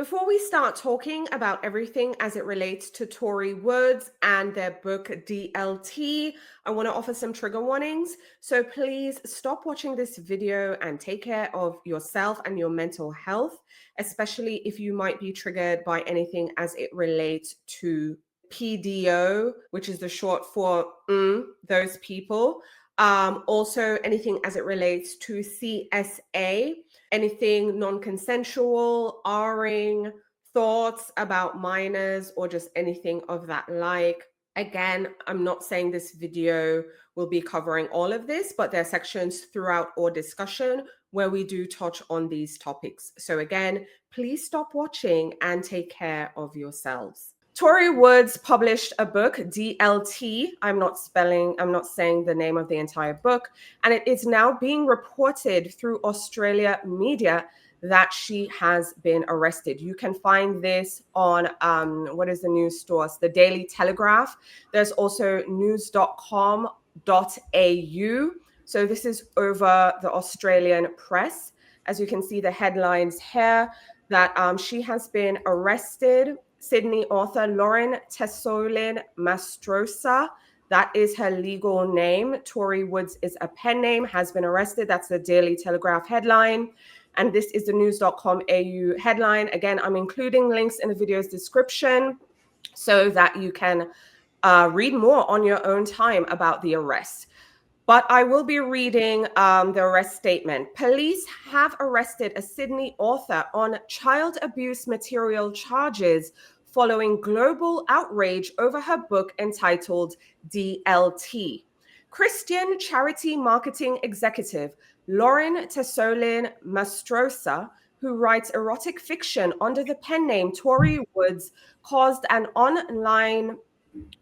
Before we start talking about everything as it relates to Tori Woods and their book DLT, I want to offer some trigger warnings. So please stop watching this video and take care of yourself and your mental health, especially if you might be triggered by anything as it relates to PDO, which is the short for those people. Also, anything as it relates to CSA, anything non-consensual, R-ing, thoughts about minors, or just anything of that like. Again, I'm not saying this video will be covering all of this, but there are sections throughout our discussion where we do touch on these topics. So again, please stop watching and take care of yourselves. Tori Woods published a book, DLT. I'm not saying the name of the entire book. And it is now being reported through Australia media that she has been arrested. You can find this on, what is the news source? The Daily Telegraph. There's also news.com.au. So this is over the Australian press. As you can see the headlines here, that she has been arrested. Sydney author Lauren Tessolin Mastrosa, that is her legal name. Tori Woods is a pen name, has been arrested. That's the Daily Telegraph headline. And this is the news.com.au headline. Again, I'm including links in the video's description so that you can read more on your own time about the arrest. But I will be reading the arrest statement. Police have arrested a Sydney author on child abuse material charges following global outrage over her book entitled DLT. Christian charity marketing executive Lauren Tessolin Mastrosa, who writes erotic fiction under the pen name Tori Woods, caused an online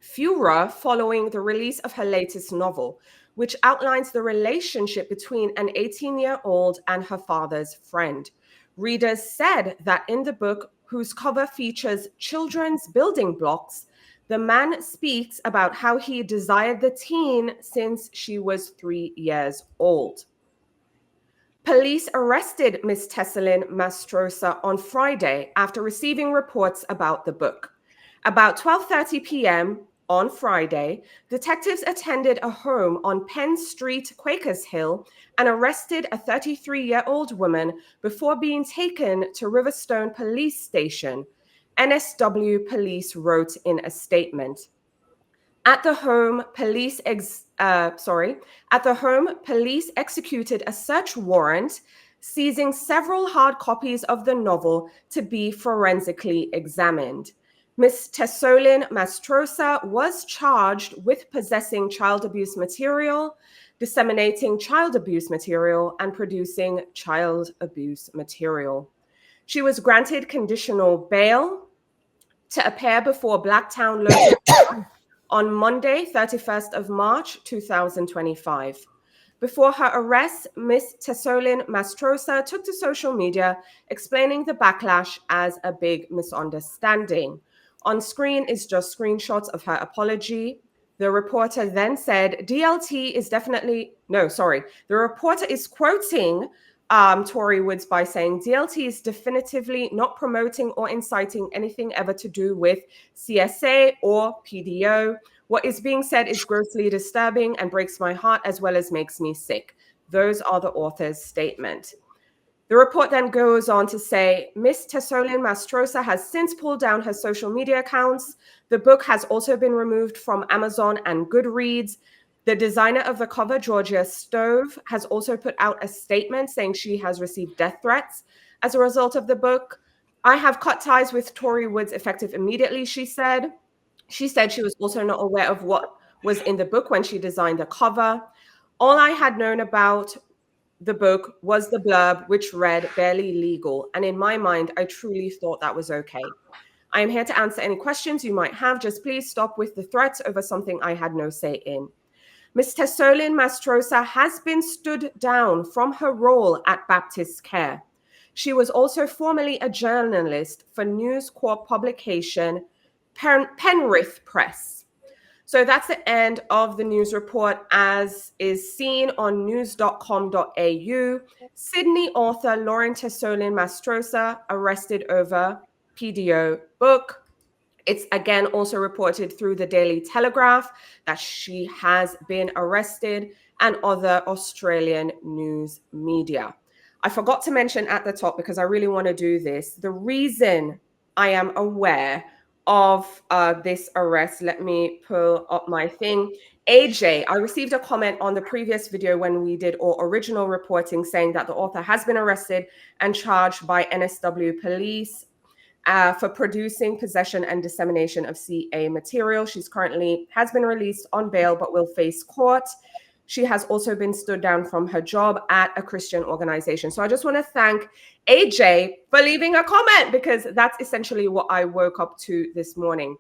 furor following the release of her latest novel, which outlines the relationship between an 18-year-old and her father's friend. Readers said that in the book, whose cover features children's building blocks, the man speaks about how he desired the teen since she was 3 years old. Police arrested Ms. Tessolin Mastrosa on Friday after receiving reports about the book. About 12:30 p.m. on Friday, detectives attended a home on Penn Street, Quakers Hill, and arrested a 33-year-old woman before being taken to Riverstone Police Station, NSW police wrote in a statement. At the home, police executed a search warrant, seizing several hard copies of the novel to be forensically examined. Ms. Tessolin Mastrosa was charged with possessing child abuse material, disseminating child abuse material, and producing child abuse material. She was granted conditional bail to appear before Blacktown Local Court on Monday, 31st of March, 2025. Before her arrest, Ms. Tessolin Mastrosa took to social media, explaining the backlash as a big misunderstanding. On screen is just screenshots of her apology. The reporter then said, DLT is definitely, no, sorry. The reporter is quoting Tori Woods by saying, DLT is definitively not promoting or inciting anything ever to do with CSA or PDO. What is being said is grossly disturbing and breaks my heart as well as makes me sick. Those are the author's statement. The report then goes on to say, Ms. Tessolin Mastrosa has since pulled down her social media accounts. The book has also been removed from Amazon and Goodreads. The designer of the cover, Georgia Stove, has also put out a statement saying she has received death threats as a result of the book. I have cut ties with Tori Woods effective immediately, she said. She said she was also not aware of what was in the book when she designed the cover. All I had known about the book was the blurb, which read barely legal. And in my mind, I truly thought that was okay. I am here to answer any questions you might have. Just please stop with the threats over something I had no say in. Ms. Tessolin Mastrosa has been stood down from her role at Baptist Care. She was also formerly a journalist for News Corp publication Penrith Press. So that's the end of the news report as is seen on news.com.au. Sydney author Lauren Tessolin Mastrosa arrested over PDO book. It's again also reported through the Daily Telegraph that she has been arrested and other Australian news media. I forgot to mention at the top, because I really want to do this, the reason I am aware of this arrest. Let me pull up my thing. AJ, I received a comment on the previous video when we did our original reporting saying that the author has been arrested and charged by NSW police for producing, possession, and dissemination of CA material. She's currently has been released on bail, but will face court. She has also been stood down from her job at a Christian organization. So I just want to thank AJ for leaving a comment, because that's essentially what I woke up to this morning.